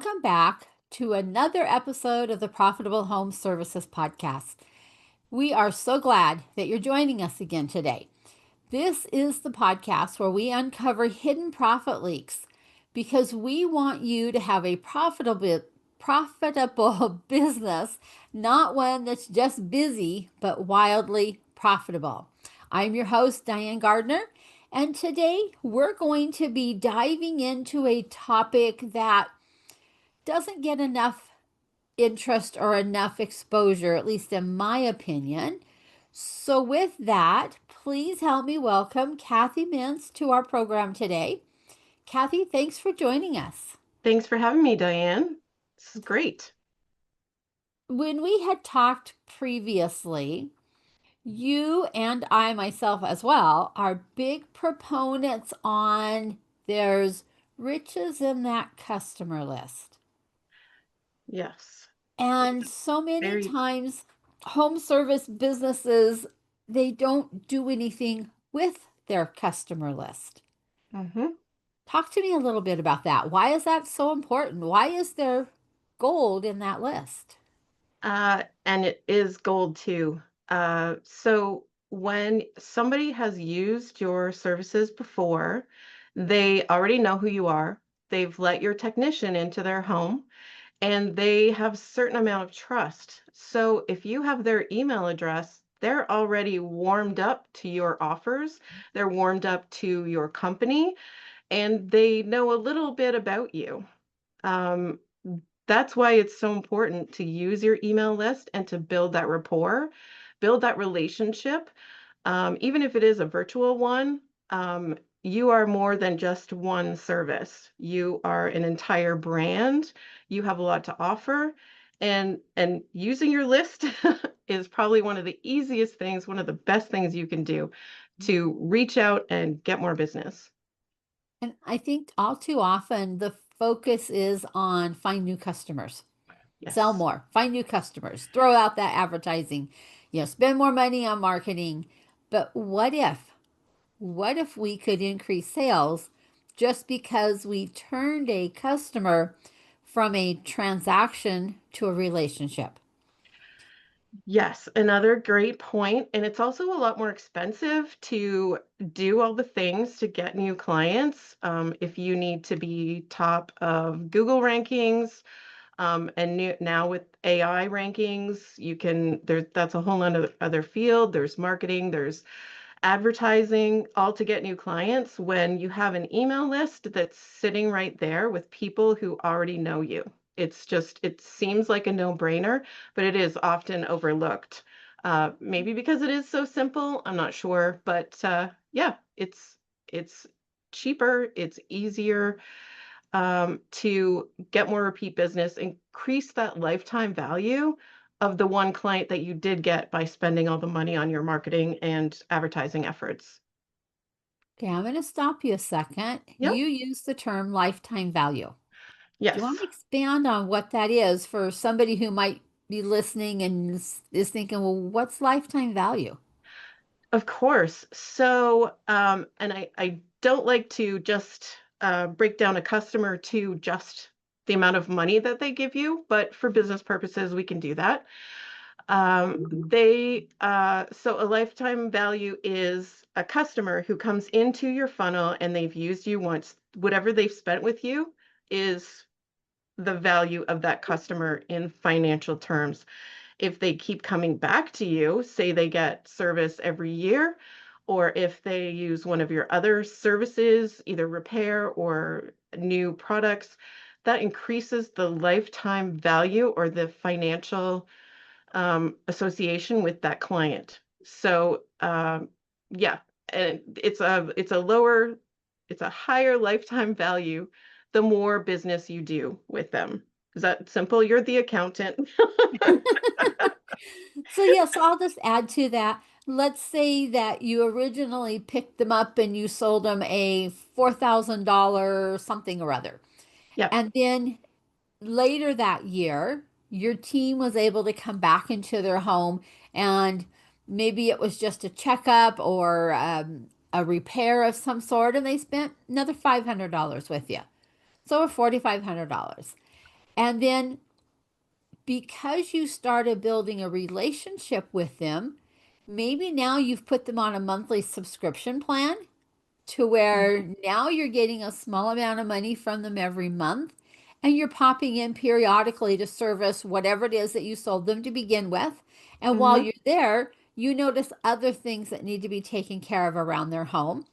Welcome back to another episode of the Profitable Home Services Podcast. We are so glad that you're joining us again today. This is the podcast where we uncover hidden profit leaks because we want you to have a profitable business, not one that's just busy but wildly profitable. I'm your host, Diane Gardner, and today we're going to be diving into a topic that doesn't get enough interest or enough exposure, at least in my opinion. So, with that, please help me welcome Cathy Minz to our program today. Cathy, thanks for joining us. Thanks for having me, Diane. This is great. When we had talked previously, you and I myself as well are big proponents on there's riches in that customer list. Yes. And so many Very. times, home service businesses, they don't do anything with their customer list. hmm Talk to me a little bit about that. Why is that so important? Why is there gold in that list? And it is gold too. So when somebody has used your services before, they already know who you are. They've let your technician into their home and they have a certain amount of trust. So if you have their email address, they're already warmed up to your offers. They're warmed up to your company and they know a little bit about you. Um, that's why it's so important to use your email list and to build that rapport, build that relationship. Even if it is a virtual one, you are more than just one service. You are an entire brand. You have a lot to offer. And using your list is probably one of the easiest things, one of the best things you can do to reach out and get more business. And I think all too often the focus is on find new customers, sell Yes. more, find new customers, throw out that advertising, spend more money on marketing. But what if we could increase sales just because we turned a customer from a transaction to a relationship? Yes, another great point. And it's also a lot more expensive to do all the things to get new clients. If you need to be top of Google rankings, and now with AI rankings, you can, that's a whole other field. There's marketing, there's advertising, all to get new clients when you have an email list that's sitting right there with people who already know you. It seems like a no-brainer, but it is often overlooked. Maybe because it is so simple, I'm not sure, but yeah, it's cheaper, it's easier to get more repeat business, increase that lifetime value of the one client that you did get by spending all the money on your marketing and advertising efforts. Okay, I'm going to stop you a second. Yep. You use the term lifetime value. Do you want Yes, to expand on what that is for somebody who might be listening and is thinking, well, what's lifetime value? of course. So, and I don't like to just break down a customer to just the amount of money that they give you, but for business purposes, we can do that. So a lifetime value is a customer who comes into your funnel and they've used you once. Whatever they've spent with you is the value of that customer in financial terms. If they keep coming back to you, say they get service every year, or if they use one of your other services, either repair or new products, that increases the lifetime value or the financial association with that client. So yeah, and it's a higher lifetime value the more business you do with them. Is that simple? You're the accountant. So, yes, I'll just add to that. Let's say that you originally picked them up and you sold them a $4,000 something or other. Yeah. And then later that year, your team was able to come back into their home and maybe it was just a checkup or a repair of some sort, and they spent another $500 with you. So, $4,500. And then because you started building a relationship with them, maybe now you've put them on a monthly subscription plan to where Mhm. now you're getting a small amount of money from them every month and you're popping in periodically to service whatever it is that you sold them to begin with. And while Mhm. you're there, you notice other things that need to be taken care of around their home.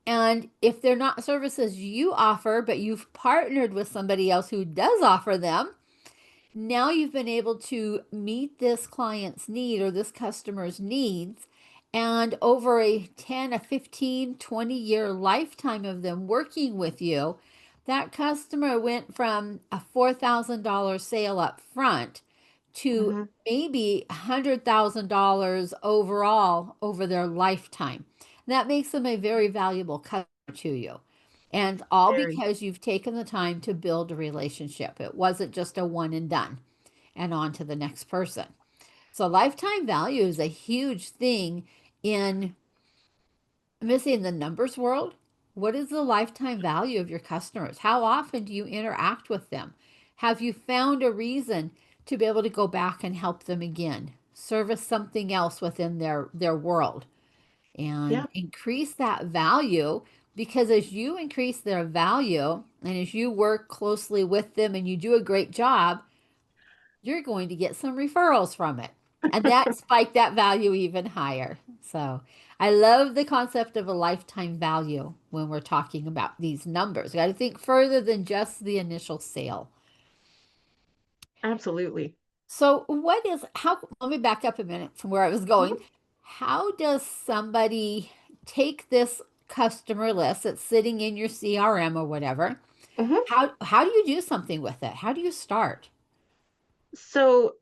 And if they're not services you offer, but you've partnered with somebody else who does offer them, now you've been able to meet this client's need or this customer's needs. And over a 10, a 15, 20-year lifetime of them working with you, that customer went from a $4,000 sale up front to Mhm. maybe $100,000 overall over their lifetime. That makes them a very valuable customer to you. And all Very. because you've taken the time to build a relationship. It wasn't just a one and done and on to the next person. So lifetime value is a huge thing in, I'm going to say, in the numbers world. What is the lifetime value of your customers? How often do you interact with them? Have you found a reason to be able to go back and help them again? Service something else within their world Yeah. and increase that value, because as you increase their value and as you work closely with them and you do a great job, you're going to get some referrals from it. And that spike that value even higher. So I love the concept of a lifetime value when we're talking about these numbers. You got to think further than just the initial sale. Absolutely. So what is how let me back up a minute from where I was going. How does somebody take this customer list that's sitting in your CRM or whatever? Mhm. How do you do something with it? How do you start? So,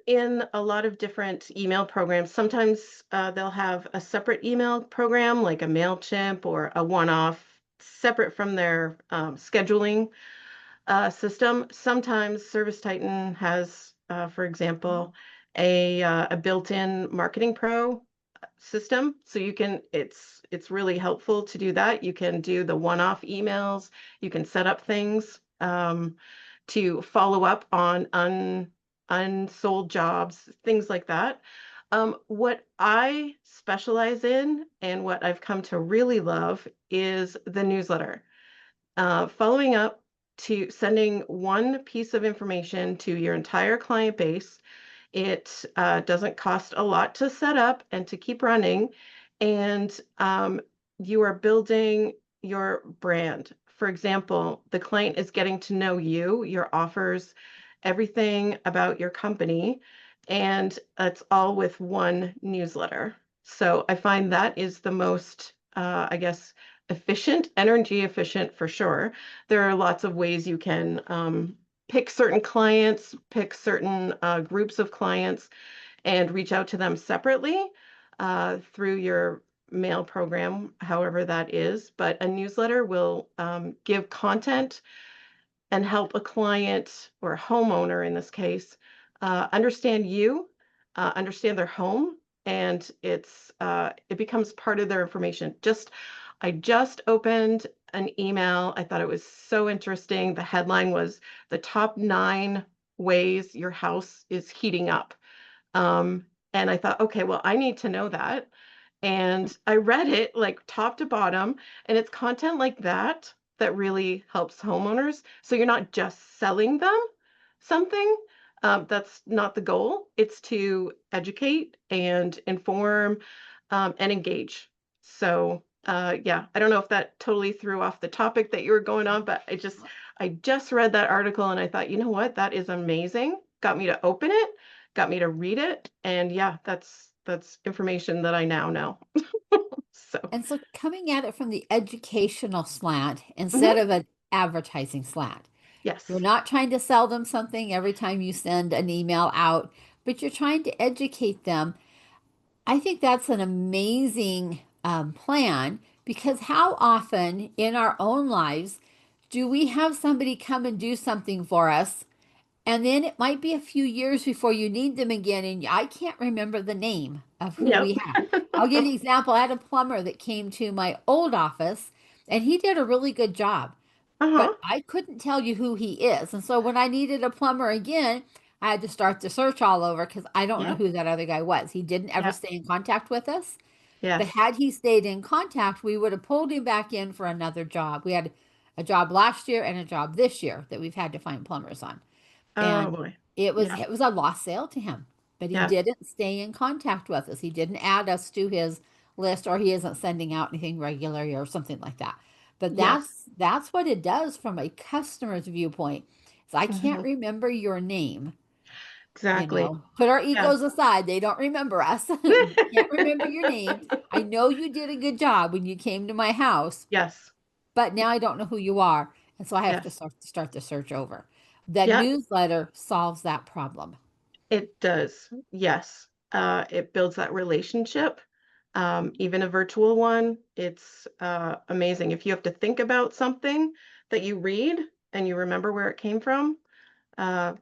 in a lot of different email programs, sometimes they'll have a separate email program like a MailChimp or a one-off separate from their scheduling system. Sometimes Service Titan has, for example, a built-in Marketing Pro system. So you can, it's really helpful to do that. You can do the one-off emails. You can set up things to follow up on unsold jobs, things like that. What I specialize in and what I've come to really love is the newsletter. Following up to sending one piece of information to your entire client base. It doesn't cost a lot to set up and to keep running, and you are building your brand. For example, the client is getting to know you, your offers, everything about your company, and it's all with one newsletter. So I find that is the most, I guess, efficient, energy efficient for sure. There are lots of ways you can pick certain clients, pick certain groups of clients, and reach out to them separately through your mail program, however that is. But a newsletter will give content and help a client or a homeowner in this case understand you, understand their home, and it becomes part of their information. I just opened an email. I thought it was so interesting. The headline was the top 9 ways your house is heating up. Um, and I thought, okay, well, I need to know that. And I read it like top to bottom, and it's content like that that really helps homeowners. So you're not just selling them something. That's not the goal. It's to educate and inform and engage. So yeah, I don't know if that totally threw off the topic that you were going on, but I just read that article and I thought, you know what, that is amazing. Got me to open it, got me to read it, and yeah, that's information that I now know. So, And so coming at it from the educational slant instead mhm, of an advertising slant. You're yes, not trying to sell them something every time you send an email out, but you're trying to educate them. I think that's an amazing plan, because how often in our own lives do we have somebody come and do something for us, and then it might be a few years before you need them again, and I can't remember the name of who yep, we have. I'll give you an example. I had a plumber that came to my old office, and he did a really good job. Uh-huh. but I couldn't tell you who he is. And so when I needed a plumber again, I had to start the search all over because I don't know Yep. who that other guy was. He didn't ever Yep. stay in contact with us. But Yes. had he stayed in contact, we would have pulled him back in for another job. We had a job last year and a job this year that we've had to find plumbers on. Oh And boy. it was Yeah. it was a lost sale to him. But he Yes. didn't stay in contact with us. He didn't add us to his list, or he isn't sending out anything regularly or something like that. But Yes. that's what it does from a customer's viewpoint. Is I can't Hmm. remember your name, Exactly. put our Yeah. egos aside. They don't remember us. Can't remember your name. I know you did a good job when you came to my house, Yes. but now I don't know who you are. And so I have to Yes. start the search over. That Yeah, newsletter solves that problem. it does. Yes. It builds that relationship. Even a virtual one, it's amazing. If you have to think about something that you read and you remember where it came from, uh,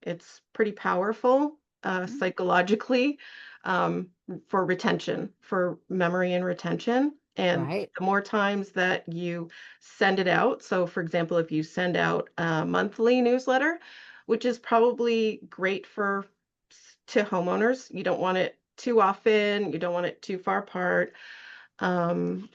it's pretty powerful psychologically um, for retention, for memory and retention. And Right. the more times that you send it out, so for example, if you send out a monthly newsletter, which is probably great for to homeowners, you don't want it too often, you don't want it too far apart. Um,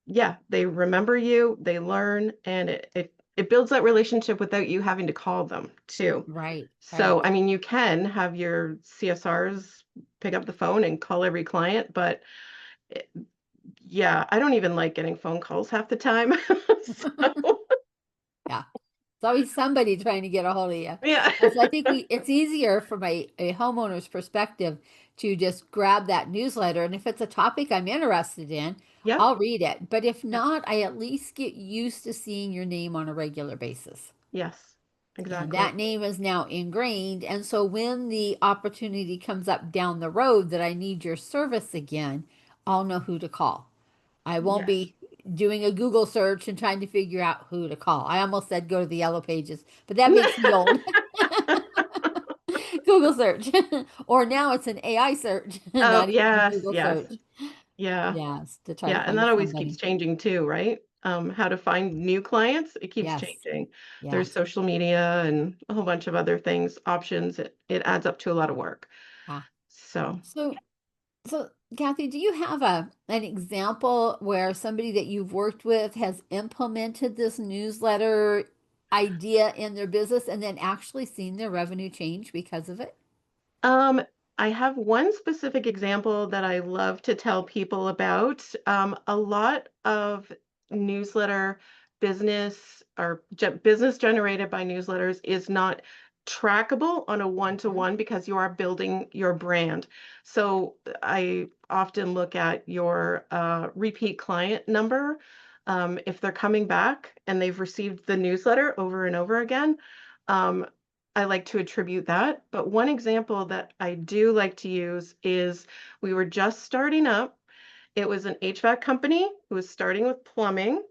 yeah, they remember you, they learn, and it builds that relationship without you having to call them too. Right. So, Right. I mean, you can have your CSRs pick up the phone and call every client, but it, yeah, I don't even like getting phone calls half the time. So, Yeah. It's always somebody trying to get a hold of you. yeah. And so I think it's easier from a homeowner's perspective to just grab that newsletter. And if it's a topic I'm interested in, Yep. I'll read it. But if Yep. not, I at least get used to seeing your name on a regular basis. Yes. And Exactly. that name is now ingrained. And so when the opportunity comes up down the road that I need your service again, I'll know who to call. I won't Yes. be doing a Google search and trying to figure out who to call. I almost said go to the yellow pages, but that makes me old. Google search. Or now it's an AI search, Oh, not even a yes, Google yes. search. Yeah. Yes, to try to Yeah, and find that always keeps somebody. changing too, right? How to find new clients, it keeps Yes. changing. There's Yes. social media and a whole bunch of other things, options. It adds up to a lot of work. Ah. So, So So, Kathy, do you have an example where somebody that you've worked with has implemented this newsletter idea in their business and then actually seen their revenue change because of it? um, I have one specific example that I love to tell people about. A lot of newsletter business or business generated by newsletters is not trackable on a Mhm. one-to-one because you are building your brand. So I often look at your repeat client number. If they're coming back and they've received the newsletter over and over again, um, I like to attribute that. But one example that I do like to use is we were just starting up. It was an HVAC company who was starting with plumbing,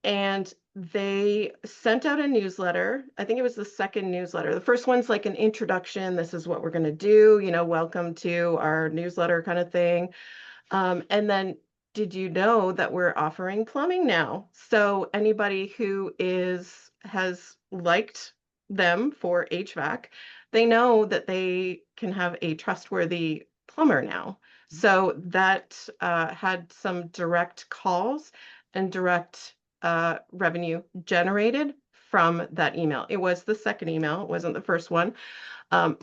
and they sent out a newsletter. I think it was the second newsletter. The first one's like an introduction. This is what we're going to do, welcome to our newsletter kind of thing. And then, did you know that we're offering plumbing now? So anybody who has liked them for HVAC, they know that they can have a trustworthy plumber now. So that had some direct calls and direct revenue generated from that email. It was the second email, it wasn't the first one. Um,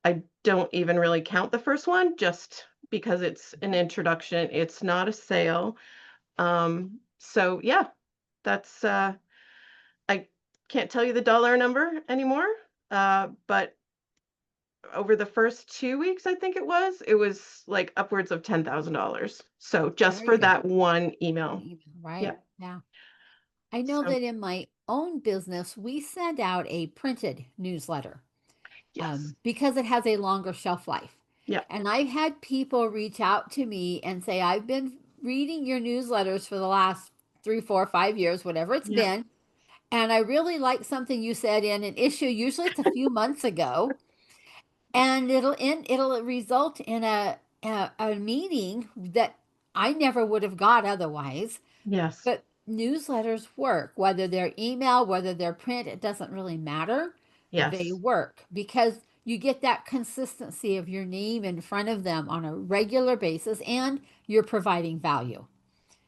I don't even really count the first one just because it's an introduction. It's not a sale. So yeah, that's I can't tell you the dollar number anymore. But over the first 2 weeks, I think it was like upwards of $10,000. So just Very for good. that one One email. email, right? Yeah. Yeah. I know So that in my own business, we send out a printed newsletter yes. because it has a longer shelf life. Yeah. And I've had people reach out to me and say, I've been reading your newsletters for the last 3, 4, 5 years, whatever it's Yeah. been. And I really like something you said in an issue, usually it's a few months ago, and it'll result in a meeting that I never would have got otherwise. Yes. But newsletters work, whether they're email, whether they're print, it doesn't really matter. They Yes. work because you get that consistency of your name in front of them on a regular basis and you're providing value.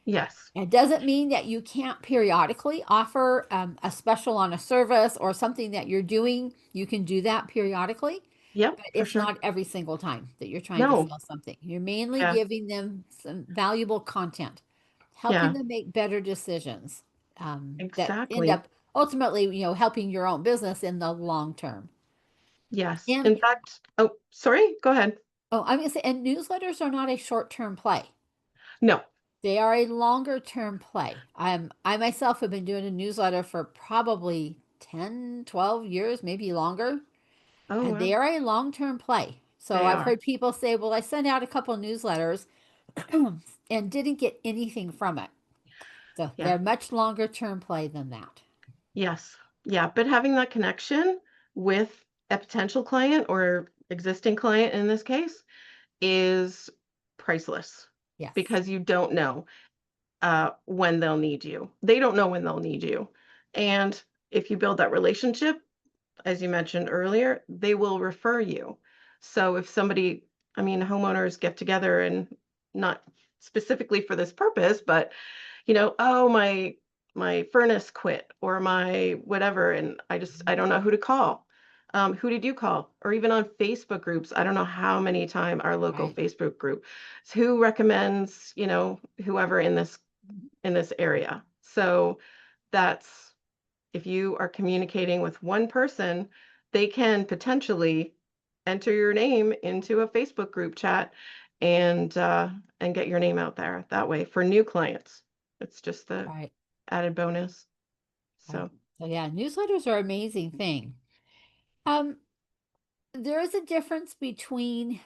Yes. It doesn't mean that you can't periodically offer a special on a service or something that you're doing. You can do that periodically, Yep, but for it's sure. not every single time that you're trying to No. sell something. You're mainly Yeah. giving them some valuable content, helping Yeah. them make better decisions that end Exactly. up ultimately, helping your own business in the long term. Yes. And In fact, oh, sorry, go ahead. I'm going to say, and newsletters are not a short-term play. No. They are a longer term play. I myself have been doing a newsletter for probably 10, 12 years, maybe longer, Oh, and they well, are a long term play. So they I've are. heard people say, well, I sent out a couple of newsletters and didn't get anything from it. So Yeah. they're much longer term play than that. Yes. Yeah. But having that connection with a potential client or existing client in this case is priceless Yes. because you don't know when they'll need you. They don't know when they'll need you. And if you build that relationship, as you mentioned earlier, they will refer you. So if somebody, I mean, homeowners get together and not specifically for this purpose, but oh, my furnace quit or my whatever, and I don't know who to call. Who did you call? Or even on Facebook groups, I don't know how many time our local Right. Facebook group, who recommends, whoever in this area. So that's if you are communicating with one person, they can potentially enter your name into a Facebook group chat and get your name out there that way for new clients. It's just the Right. added bonus. Right. So, So yeah, newsletters are an amazing thing. Um, there is a difference between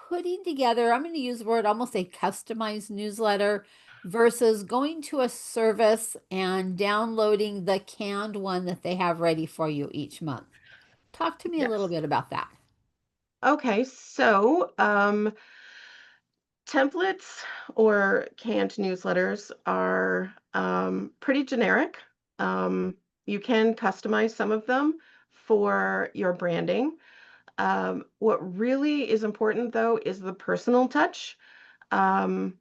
putting together, I'm going to use the word almost a customized newsletter versus going to a service and downloading the canned one that they have ready for you each month. Talk to me a little yes. bit about that. Okay, so templates or canned newsletters are pretty generic. Um, you can customize some of them for your branding. What really is important, though, is the personal touch. Um,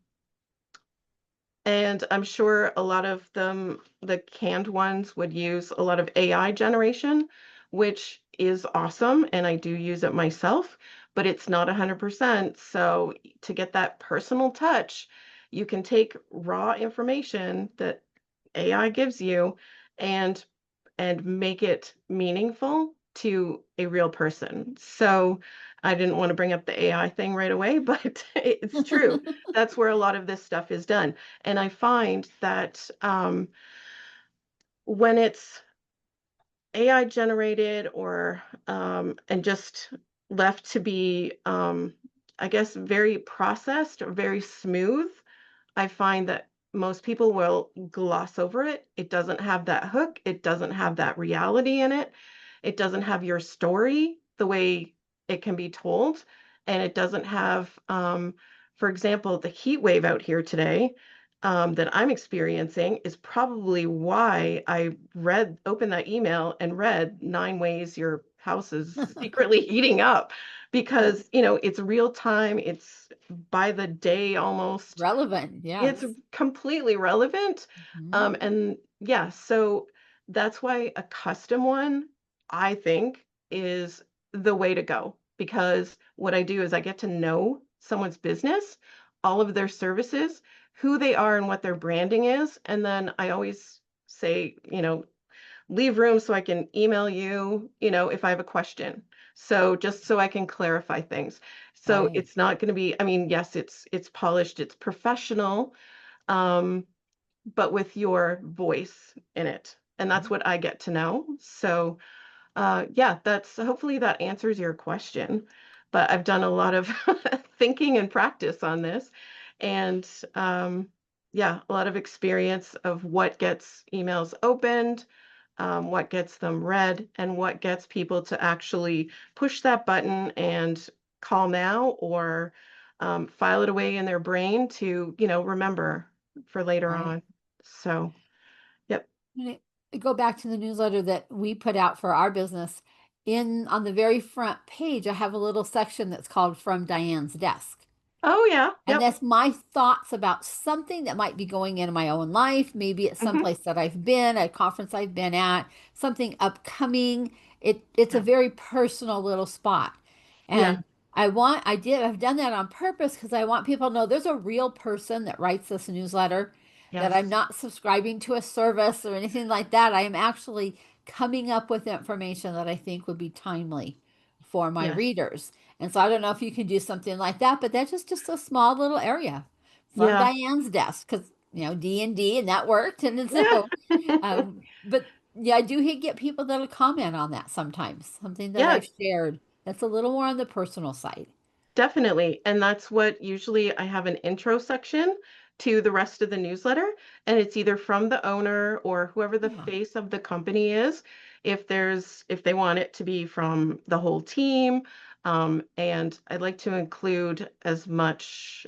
and I'm sure a lot of them, the canned ones, would use a lot of AI generation, which is awesome. And I do use it myself, but it's not 100%. So to get that personal touch, you can take raw information that AI gives you and make it meaningful to a real person. So I didn't want to bring up the AI thing right away, but it's true. That's where a lot of this stuff is done. And I find that when it's AI generated or and just left to be, I guess, very processed or very smooth, I find that most people will gloss over it. It doesn't have that hook. It doesn't have that reality in it. It doesn't have your story the way it can be told. And it doesn't have, for example, the heat wave out here today that I'm experiencing is probably why I opened that email and read 9 ways your house is secretly heating up because, it's real time. It's by the day almost. Relevant, It's yes. completely relevant, Mhm. and yeah, so that's why a custom one, I think, is the way to go, because what I do is I get to know someone's business, all of their services, who they are and what their branding is, and then I always say, leave room so I can email you, if I have a question. So just so I can clarify things. So Right. it's not going to be, I mean, yes, it's polished, it's professional, um, but with your voice in it. And that's what I get to know. So yeah, that's hopefully that answers your question. But I've done a lot of thinking and practice on this. And yeah, a lot of experience of what gets emails opened, what gets them read, and what gets people to actually push that button and call now or file it away in their brain to, remember for later Right. on. So. When I go back to the newsletter that we put out for our business, in on the very front page, I have a little section that's called From Diane's Desk. Oh yeah, And yep. that's my thoughts about something that might be going in my own life. Maybe it's Hmm. someplace that I've been, a conference I've been at, something upcoming. It's a Yeah, very personal little spot. yeah, And I've done that on purpose because I want people to know there's a real person that writes this newsletter, that I'm yes, not subscribing to a service or anything like that. I am actually coming up with information that I think would be timely for my yes, readers. And so I don't know if you can do something like that, but that's just a small little area from yeah, Diane's desk because D and that worked. And then yeah, but yeah, I do get people that'll comment on that sometimes. Something that yeah. I've shared that's a little more on the personal side. Definitely. And that's what usually I have an intro section to the rest of the newsletter. And it's either from the owner or whoever the Yeah, face of the company is, if they want it to be from the whole team. And I'd like to include as much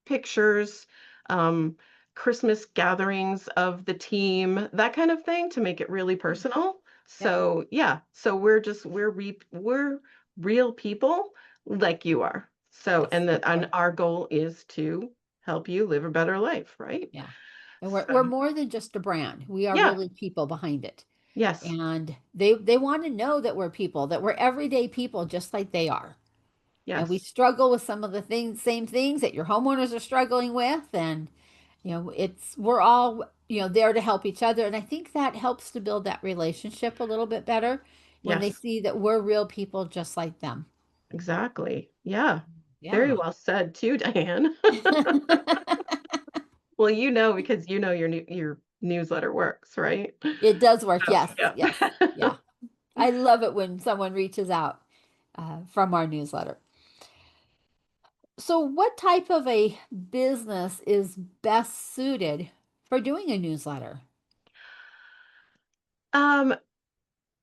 pictures, um, Christmas gatherings of the team, that kind of thing to make it really personal. yep, So yeah, so we're real people like you are. So yes, and that and our goal is to help you live a better life, right? yeah. And So we're more than just a brand. We are yeah, really people behind it. yes, And they want to know that we're people, that we're everyday people just like they are. And we yes, struggle with some of the same things that your homeowners are struggling with. And, we're all, there to help each other. And I think that helps to build that relationship a little bit better when they yes, see that we're real people just like them. exactly. Yeah. Very Yeah. well said too, Diane. Well, you know because you know your newsletter works, right? It does work. Oh, Yes. yeah. Yes. Yeah. I love it when someone reaches out from our newsletter. So, what type of a business is best suited for doing a newsletter? Um,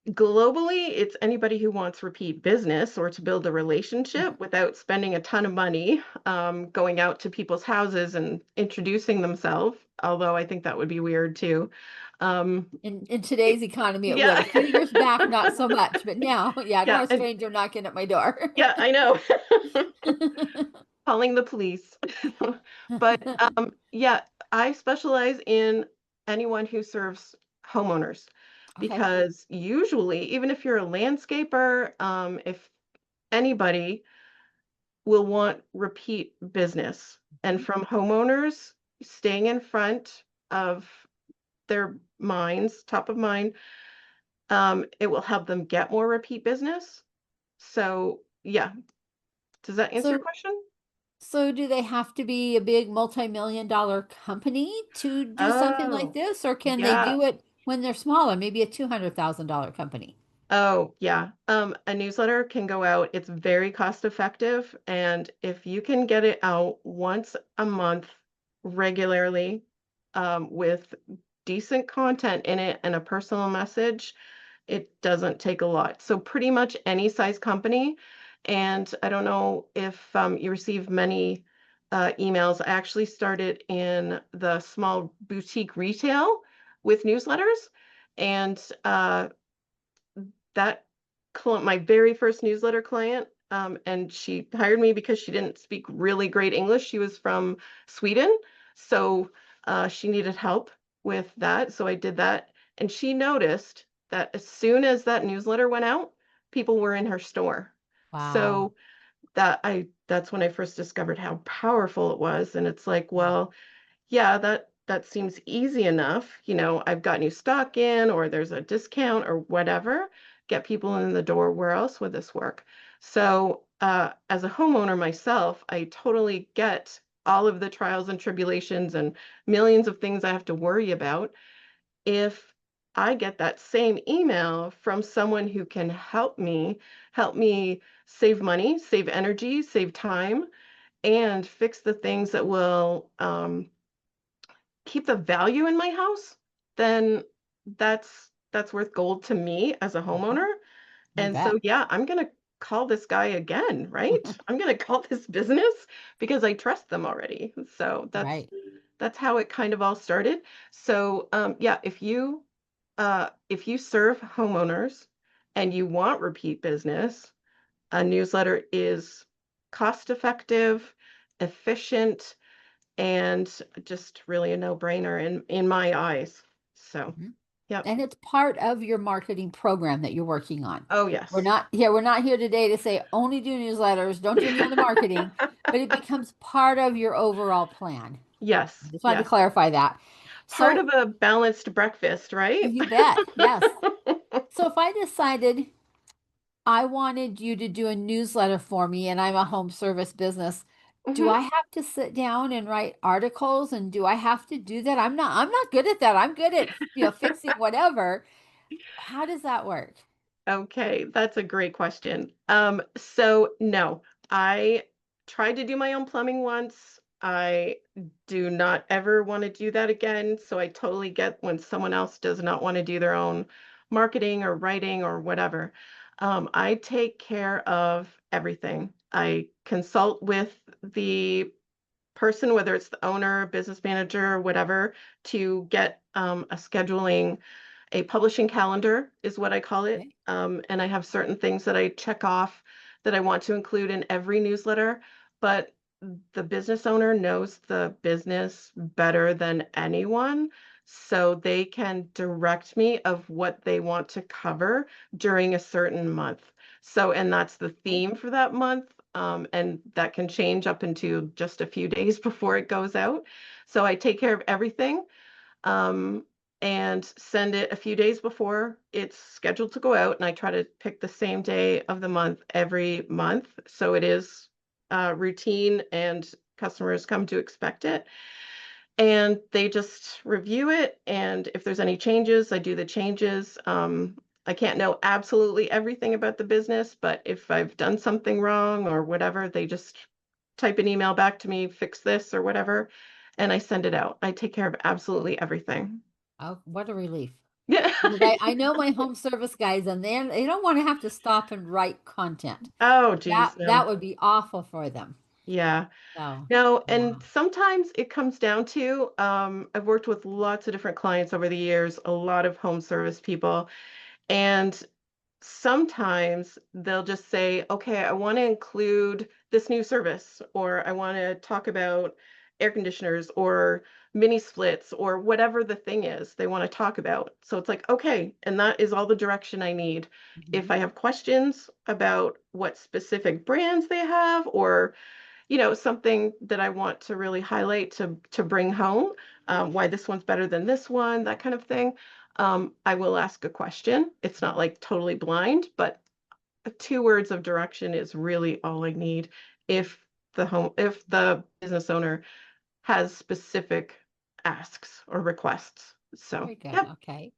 Globally, it's anybody who wants repeat business or to build a relationship without spending a ton of money, going out to people's houses and introducing themselves, although I think that would be weird too. In It, today's economy, it would. yeah. A few years back, not so much, but now, yeah, I don't Yeah, want a and stranger knocking at my door. yeah, I know. Calling the police. But yeah, I specialize in anyone who serves homeowners Okay. because usually, even if you're a landscaper, if anybody will want repeat business. And Mhm. from homeowners, staying in front of their minds, top of mind, it will help them get more repeat business. So, yeah. Does that answer your So, question? so do they have to be a big multi-million dollar company to do something like Oh, this, or can they yeah. do it when they're smaller, maybe a $200,000 company? Oh, yeah. A newsletter can go out. It's very cost effective. And if you can get it out once a month regularly, with decent content in it and a personal message, it doesn't take a lot. So pretty much any size company. And I don't know if you receive many emails. I actually started in the small boutique retail with newsletters. And that my very first newsletter client, and she hired me because she didn't speak really great English. She was from Sweden, so she needed help with that. So I did that, and she noticed that as soon as that newsletter went out, people were in her store. Wow. So that's when I first discovered how powerful it was, and it's like, well, yeah, that seems easy enough. I've got new stock in, or there's a discount, or whatever. Get people in the door. Where else would this work? So, as a homeowner myself, I totally get all of the trials and tribulations and millions of things I have to worry about. If I get that same email from someone who can help me save money, save energy, save time, and fix the things that will keep the value in my house, then that's worth gold to me as a Mhm. homeowner. You And bet. so yeah, I'm gonna call this guy again, right? I'm gonna call this business because I trust them already. So that's Right. That's how it kind of all started. So, yeah, if you serve homeowners and you want repeat business, a newsletter is cost effective, efficient, and just really a no-brainer in my eyes. So, Mhm. yep. And it's part of your marketing program that you're working on. Oh, We're yes. not here, we're not here today to say only do newsletters, don't do any other marketing, but it becomes part of your overall plan. I Yes, just wanted to yes. clarify that. Part So of a balanced breakfast, right? you bet, yes. So if I decided I wanted you to do a newsletter for me and I'm a home service business, do Mhm. I have to sit down and write articles and do I have to do that? I'm not good at that. I'm good at, fixing whatever. How does that work? Okay, that's a great question. So no, I tried to do my own plumbing once. I do not ever want to do that again. So I totally get when someone else does not want to do their own marketing or writing or whatever. I take care of everything. I consult with the person, whether it's the owner, business manager, whatever, to get a scheduling a publishing calendar is what I call it. Okay. And I have certain things that I check off that I want to include in every newsletter. But the business owner knows the business better than anyone. So they can direct me of what they want to cover during a certain month. So, and that's the Okay. theme for that month. And that can change up into just a few days before it goes out. So I take care of everything um, and send it a few days before it's scheduled to go out. And I try to pick the same day of the month every month. So it is routine and customers come to expect it. And they just review it. And if there's any changes, I do the changes. I can't know absolutely everything about the business, but if I've done something wrong or whatever, they just type an email back to me, fix this or whatever, and I send it out. I take care of absolutely everything. Oh, what a relief. Yeah. Because I know my home service guys and they don't want to have to stop and write content. Oh, That geez, no. that would be awful for them. Yeah. So, No, and yeah. sometimes it comes down to I've worked with lots of different clients over the years, a lot of home service people, and sometimes they'll just say, okay, I want to include this new service, or I want to talk about air conditioners or mini splits or whatever the thing is they want to talk about. So it's like, okay, and that is all the direction I need. If Mhm. I have questions about what specific brands they have or something that I want to really highlight to bring home, why this one's better than this one, that kind of thing. I will ask a question. It's not like totally blind, but 2 words of direction is really all I need if if the business owner has specific asks or requests. So, Very good. yep, Okay.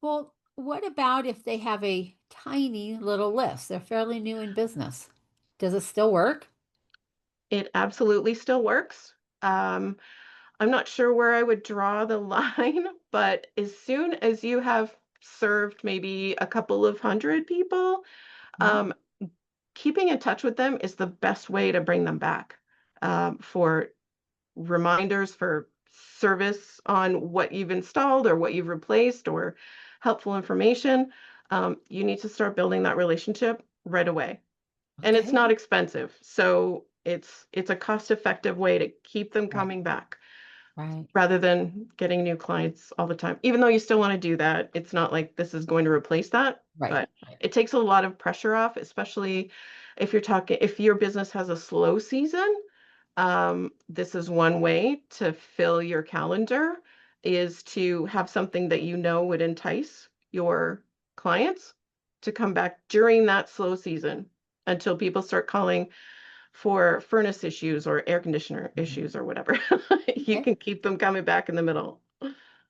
Well, what about if they have a tiny little list? They're fairly new in business. Does it still work? it absolutely still works. Um, I'm not sure where I would draw the line, but as soon as you have served maybe a couple of hundred people, Mhm. um, keeping in touch with them is the best way to bring them back for reminders, for service on what you've installed or what you've replaced or helpful information. You need to start building that relationship right away. And it's Okay. not expensive. So it's a cost-effective way to keep them Right. coming back Right. rather than getting new clients all the time. Even though you still want to do that, it's not like this is going to replace that, Right. but Right. it takes a lot of pressure off, especially if your business has a slow season. This is one way to fill your calendar is to have something that you know would entice your clients to come back during that slow season until people start calling for furnace issues or air conditioner Mhm. issues or whatever. You Okay. can keep them coming back in the middle.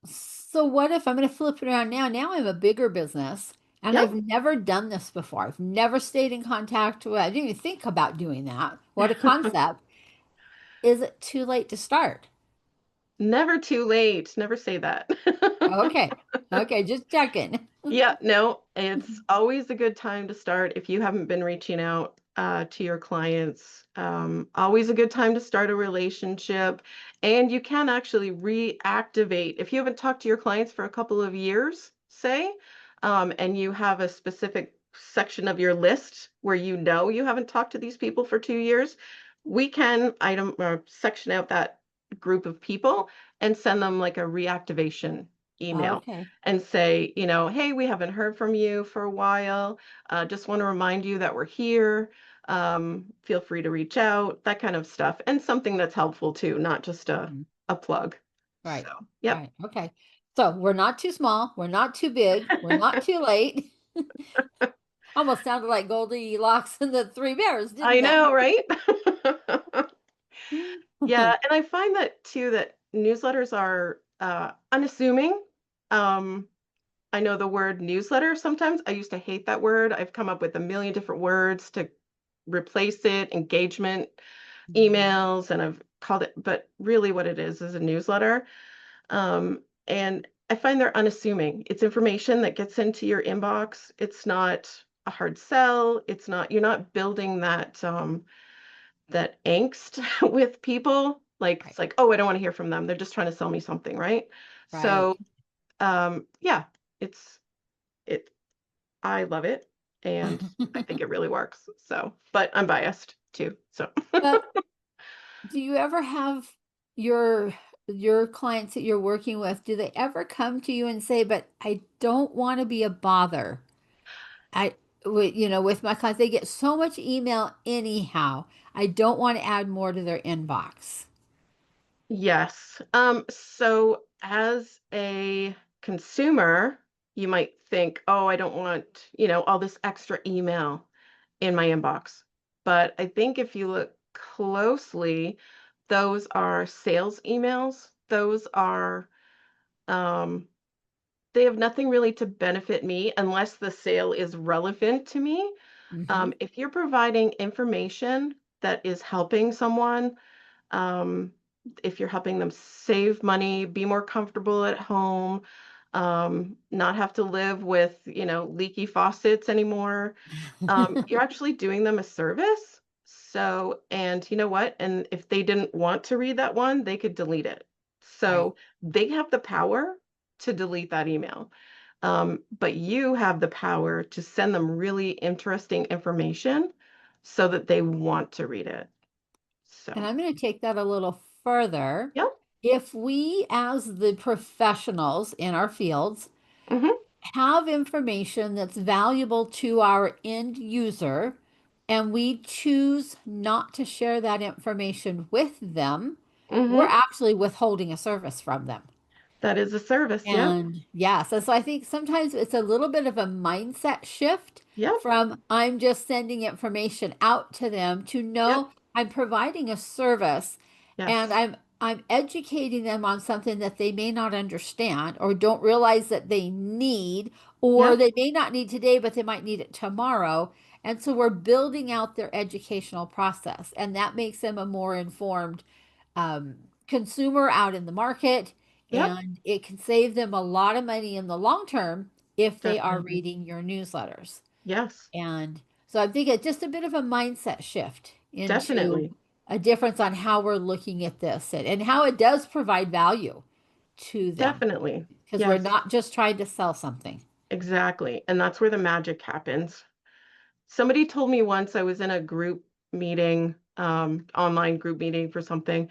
So what if I'm going to flip it around now? Now I'm a bigger business and Yep. I've never done this before. I've never stayed in contact with, I didn't even think about doing that. What a concept. Is it too late to start? Never too late. Never say that. Okay. Okay, just checking. Yeah, no, it's always a good time to start if you haven't been reaching out. to your clients. Always a good time to start a relationship. And you can actually reactivate if you haven't talked to your clients for a couple of years, say, and you have a specific section of your list where you know you haven't talked to these people for 2 years. We can item or section out that group of people and send them like a reactivation email Okay. and say, hey, we haven't heard from you for a while. Just want to remind you that we're here. Feel free to reach out, that kind of stuff. And something that's helpful too, not just Mhm. a plug. So, Right. yep. Right. Okay. So we're not too small. We're not too big. We're not too late. Almost sounded like Goldilocks and the Three Bears, I didn't it? know, right? Yeah, and I find that too, that newsletters are unassuming. Um, I know the word newsletter sometimes. I used to hate that word. I've come up with a million different words to replace it, engagement Mhm. emails, and I've called it, but really what it is a newsletter. And I find they're unassuming. It's information that gets into your inbox. It's not a hard sell. It's not, you're not building that angst with people. Like Right. it's like, oh, I don't want to hear from them. They're just trying to sell me something, right? Right. So yeah, it's it I love it and I think it really works. So, but I'm biased too. So But do you ever have your your clients that you're working with, do they ever come to you and say, "But I don't want to be a bother." With my clients, they get so much email anyhow. I don't want to add more to their inbox. yes. So as a consumer, you might think, oh, I don't want, all this extra email in my inbox. But I think if you look closely, those are sales emails. Those are, um, they have nothing really to benefit me unless the sale is relevant to me. Hmm. If you're providing information that is helping someone, um, if you're helping them save money, be more comfortable at home, not have to live with, leaky faucets anymore, you're actually doing them a service. So, and you know what? And if they didn't want to read that one, they could delete it. Right, So they have the power to delete that email. But you have the power to send them really interesting information so that they want to read it. and So, I'm going to take that a little further. yep. If we, as the professionals in our fields, Hmm. have information that's valuable to our end user, and we choose not to share that information with them, we're Hmm. actually withholding a service from them. That is a service. Yep. And yeah, so I think sometimes it's a little bit of a mindset shift Yep. from I'm just sending information out to them to Yep. know I'm providing a service and Yes. I'm educating them on something that they may not understand or don't realize that they need, or Yep. they may not need today, but they might need it tomorrow. And so we're building out their educational process, and that makes them a more informed um, consumer out in the market, Yep. and it can save them a lot of money in the long term if they are Definitely. reading your newsletters. Yes. And so I think it's just a bit of a mindset shift into Definitely. a difference on how we're looking at this, and how it does provide value to them Definitely. because we're Yes. not just trying to sell something. Exactly. And that's where the magic happens. Somebody told me once I was in a group meeting, online group meeting for something,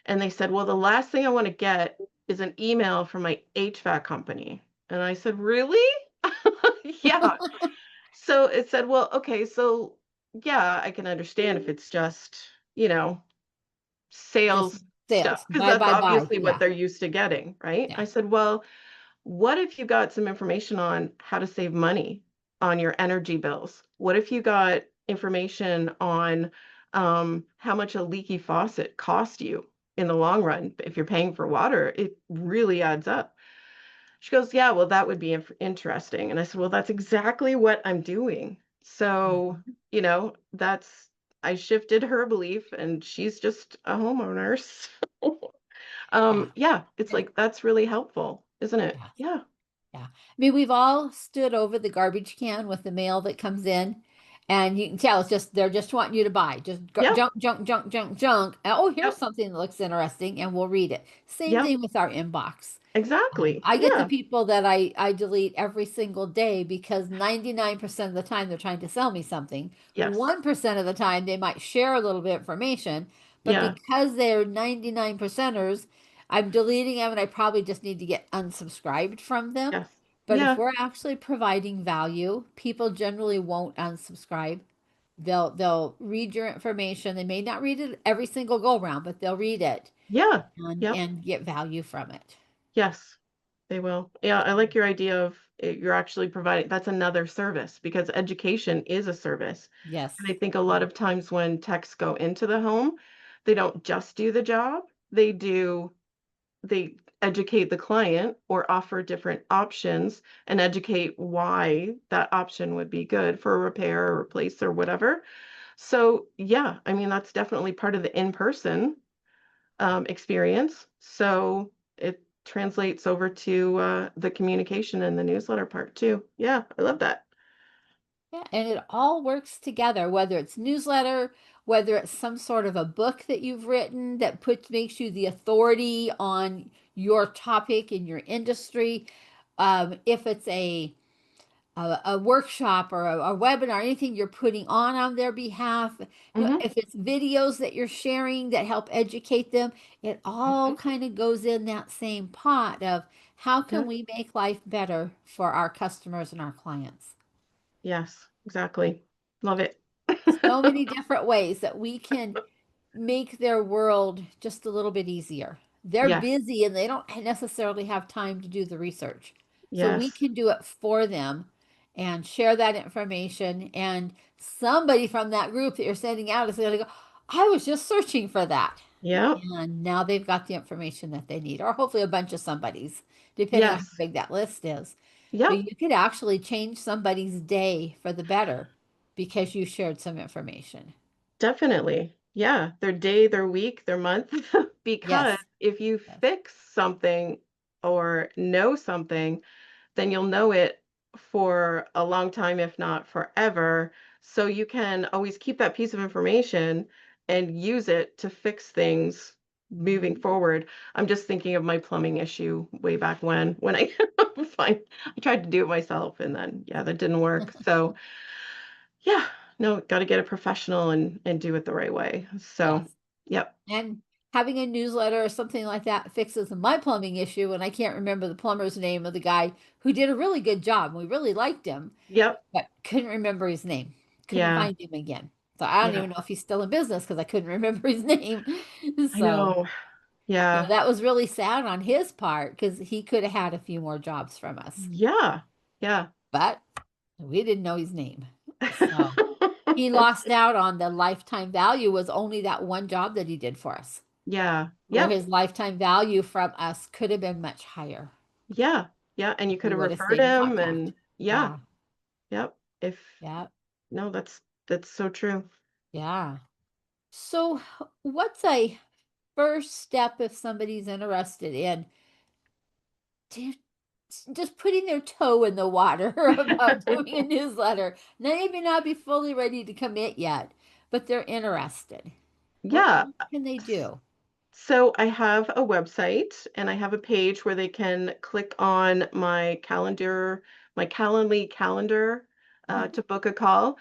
and they said, well, the last thing I want to get is an email from my HVAC company. And I said, really? Yeah. So it said, well, okay, so yeah, I can understand if it's just, you know, Just sales stuff, sales. because Buy, that's buy, buy. obviously what Yeah. they're used to getting, right? Yeah. I said, well, what if you got some information on how to save money on your energy bills? What if you got information on how much a leaky faucet cost you in the long run? If you're paying for water, it really adds up. She goes, yeah, well, that would be interesting. And I said, well, that's exactly what I'm doing. So, Mhm. I shifted her belief and she's just a homeowner. Yeah. Yeah, it's And like that's really helpful, isn't it? yeah. Yeah. Yeah. I mean, we've all stood over the garbage can with the mail that comes in, And you can tell it's just they're just wanting you to buy. Just Yep. junk, junk, junk, junk, junk. Oh, here's Yep. something that looks interesting, and we'll read it. Same Yep. thing with our inbox. Exactly. I get the Yeah. people that I delete every single day because 99% of the time they're trying to sell me something. Yes. 1% of the time they might share a little bit of information, but Yeah. because they're 99 percenters, I'm deleting them and I probably just need to get unsubscribed from them. Yes. But if Yeah. we're actually providing value, people generally won't unsubscribe. They'll read your information. They may not read it every single go around, but they'll read it Yeah. and Yep. get value from it. Yes. They will. Yeah, I like your idea of you're actually providing that's another service because education is a service. And I Yes. think a lot of times when techs go into the home, they don't just do the job. They educate the client or offer different options and educate why that option would be good for a repair or replace or whatever. So, yeah, I mean, that's definitely part of the in-person experience. So it translates over to the communication and the newsletter part too. Yeah, I love that. Yeah, and it all works together, whether it's newsletter, whether it's some sort of a book that you've written that puts makes you the authority on your topic in your industry. If it's a workshop or a webinar, anything you're putting on their behalf, Hmm. if it's videos that you're sharing that help educate them, it all Hmm. kind of goes in that same pot of how can Yeah. we make life better for our customers and our clients. Yes, exactly. Love it. So many different ways that we can make their world just a little bit easier. They're Yes. busy and they don't necessarily have time to do the research. So we Yes. can do it for them and share that information. And somebody from that group that you're sending out is going to go, I was just searching for that. Yep. And now they've got the information that they need, or hopefully a bunch of somebody's, depending on how Yes. big that list is. But Yep. you could actually change somebody's day for the better because you shared some information. Definitely. Yeah. Their day, their week, their month. Because Yes. if you Yes. fix something or know something, then you'll know it for a long time, if not forever. So you can always keep that piece of information and use it to fix things moving Mhm. forward. I'm just thinking of my plumbing issue way back when I find I tried to do it myself and then yeah, that didn't work. So yeah, no, got to get a professional and do it the right way. So, Yes. yep. And having a newsletter or something like that fixes my plumbing issue. And I can't remember the plumber's name of the guy who did a really good job. We really liked him, Yep. but couldn't remember his name. Couldn't Yeah. find him again. So I don't Yeah. even know if he's still in business because I couldn't remember his name. I So, know. Yeah. that was really sad on his part because he could have had a few more jobs from us, Yeah. Yeah. but we didn't know his name. So he lost out on the lifetime value was only that one job that he did for us, Yeah. where Yep. his lifetime value from us could have been much higher Yeah. Yeah. And if you could we have would have referred stayed in him contact. and yeah. Yeah, Yep. If yeah, no, that's so true. yeah. So, what's a first step if somebody's interested in ju- just putting their toe in the water about doing a newsletter? Maybe not be fully ready to commit yet, but they're interested. Yeah. What can they do? So I have a website and I have a page where they can click on my Calendly calendar Mhm, to book a call.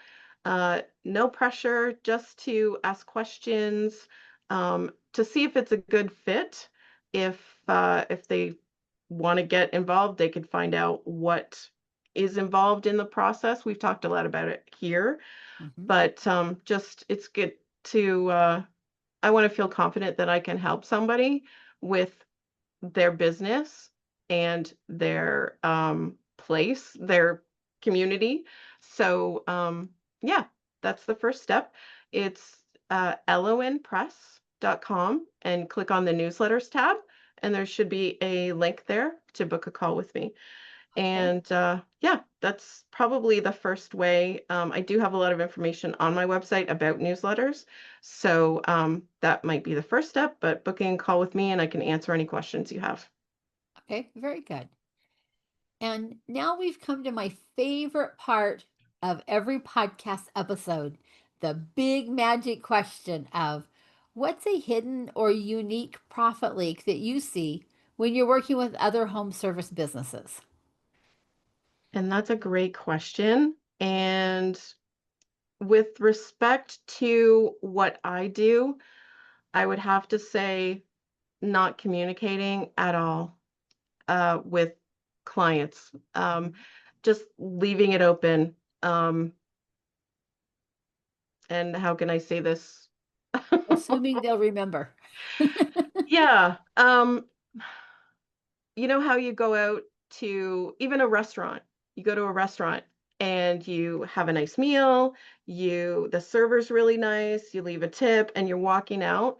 No pressure, just to ask questions, to see if it's a good fit. If they want to get involved, they could find out what is involved in the process. We've talked a lot about it here, mhm, but just it's good to I want to feel confident that I can help somebody with their business and their place, their community. So, yeah, that's the first step. It's lonpress.com and click on the newsletters tab, and there should be a link there to book a call with me. okay. And yeah, that's probably the first way. I do have a lot of information on my website about newsletters. So that might be the first step, but booking a call with me and I can answer any questions you have. Okay, very good. And now we've come to my favorite part. of every podcast episode the big magic question of what's a hidden or unique profit leak that you see when you're working with other home service businesses? And that's a great question. And with respect to what I do, I would have to say not communicating at all with clients. Just leaving it open. Um, and how can I say this? Assuming they'll remember. Yeah. You know how you go out to even a restaurant, you go to a restaurant and you have a nice meal, the server's really nice, you leave a tip and you're walking out.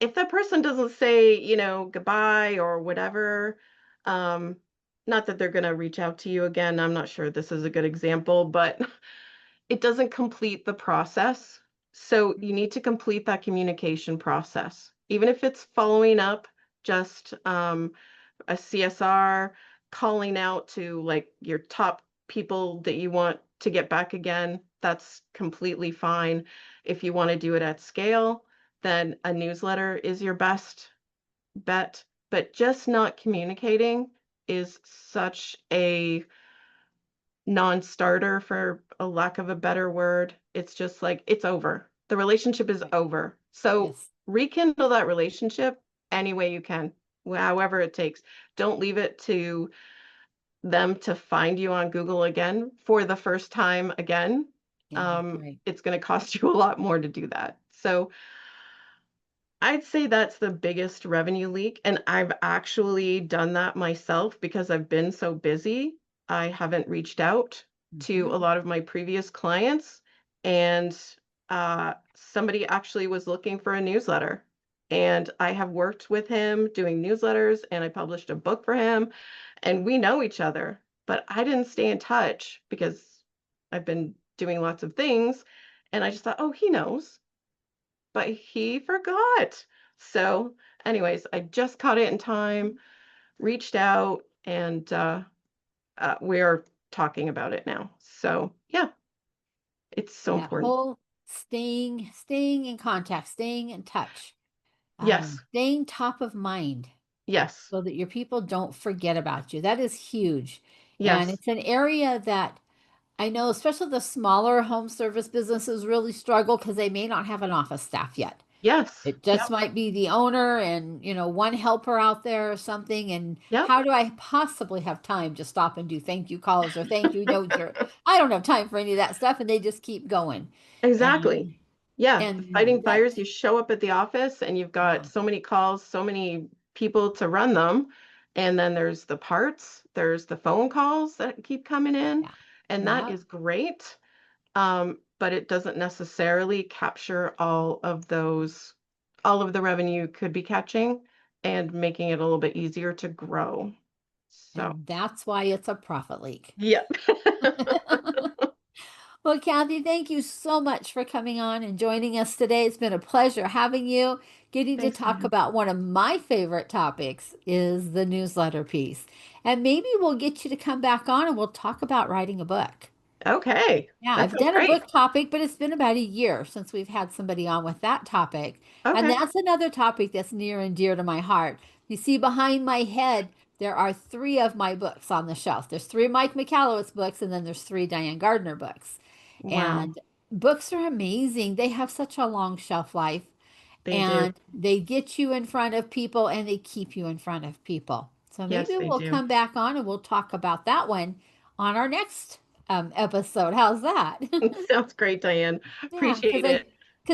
If that person doesn't say, goodbye or whatever, um, not that they're going to reach out to you again. I'm not sure this is a good example, but it doesn't complete the process. So you need to complete that communication process, even if it's following up, just a CSR, calling out to like your top people that you want to get back again. That's completely fine. If you want to do it at scale, then a newsletter is your best bet. But just not communicating is such a non-starter, for a lack of a better word. It's just like it's over. The relationship is Right. over. So Yes. rekindle that relationship any way you can, however it takes. Don't leave it to them to find you on Google again for the first time again. Yeah. Right. It's going to cost you a lot more to do that. So I'd say that's the biggest revenue leak, and I've actually done that myself because I've been so busy. I haven't reached out to Hmm. a lot of my previous clients, and somebody actually was looking for a newsletter. And I have worked with him doing newsletters, and I published a book for him, and we know each other, but I didn't stay in touch because I've been doing lots of things, and I just thought, oh, he knows, but he forgot. So, anyways, I just caught it in time, reached out, and we're talking about it now. So, yeah, it's so That important. whole staying in contact, staying in touch, Yes, staying top of mind yes, so that your people don't forget about you. That is huge. And yes, it's an area that I know, especially the smaller home service businesses really struggle because they may not have an office staff yet. yes, It just yep, might be the owner and, one helper out there or something. And yep, how do I possibly have time to stop and do thank you calls or thank you notes or I don't have time for any of that stuff. And they just keep going. exactly. And Yeah, fighting that, fires, you show up at the office and you've got yeah, so many calls, so many people to run them. And then there's the parts, there's the phone calls that keep coming in, yeah, and that yeah. is great. But it doesn't necessarily capture all of the revenue you could be catching and making it a little bit easier to grow. So, And that's why it's a profit leak. yeah. Well, Kathy, thank you so much for coming on and joining us today. It's been a pleasure having you. Getting to Thanks, talk Diane. about one of my favorite topics is the newsletter piece. And maybe we'll get you to come back on and we'll talk about writing a book. Okay, Yeah, that I've sounds done a great. book topic, but it's been about a year since we've had somebody on with that topic. And Okay. that's another topic that's near and dear to my heart. You see, behind my head, there are three of my books on the shelf. There's three Mike McAllowitz books, and then there's three Diane Gardner books. Wow, And books are amazing. They have such a long shelf life, they do. and they get you in front of people and they keep you in front of people. So Yes, maybe they we'll do. come back on and we'll talk about that one on our next episode. How's that? Sounds great, Diane. Yeah, because Appreciate it.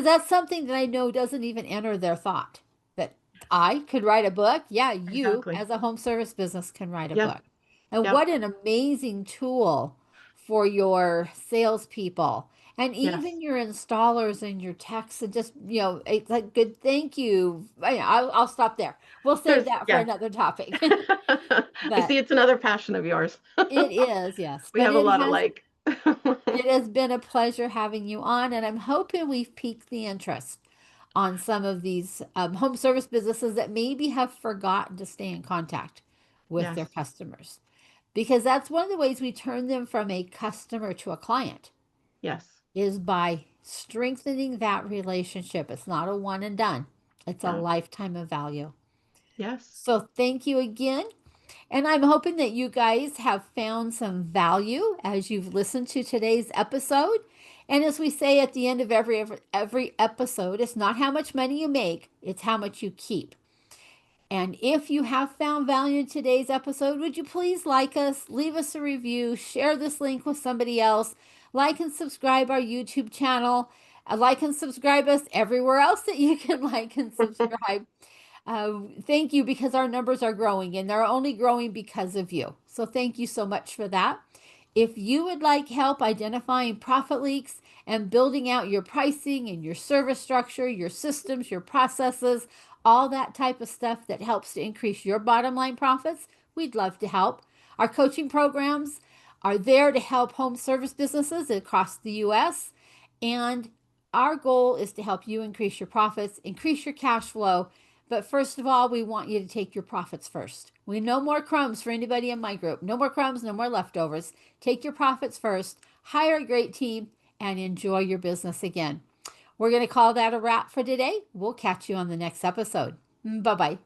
that's something that I know doesn't even enter their thought that I could write a book. Yeah, you Exactly. as a home service business can write a Yep, book. And yep, what an amazing tool for your salespeople and yes. even your installers and your techs and just, it's like good thank you. I'll stop there. We'll save There's, that for yeah. another topic. I But see it's another passion of yours. it is, yes. We But have a lot alike. it has been a pleasure having you on, and I'm hoping we've piqued the interest on some of these home service businesses that maybe have forgotten to stay in contact with their Yes. customers. because that's one of the ways we turn them from a customer to a client Yes. is by strengthening that relationship. It's not a one and done. It's a Yeah. lifetime of value. Yes. So thank you again. And I'm hoping that you guys have found some value as you've listened to today's episode. And as we say at the end of every episode, it's not how much money you make, it's how much you keep. And if you have found value in today's episode, would you please like us, leave us a review, share this link with somebody else, like and subscribe our YouTube channel, like and subscribe us everywhere else that you can like and subscribe. Thank you because our numbers are growing and they're only growing because of you. So thank you so much for that. If you would like help identifying profit leaks and building out your pricing and your service structure, your systems, your processes, all that type of stuff that helps to increase your bottom line profits, we'd love to help. Our coaching programs are there to help home service businesses across the US. And our goal is to help you increase your profits, increase your cash flow. But first of all, we want you to take your profits first. We no more crumbs for anybody in my group. No more crumbs, no more leftovers. Take your profits first, hire a great team, and enjoy your business again. We're going to call that a wrap for today. We'll catch you on the next episode. Bye bye.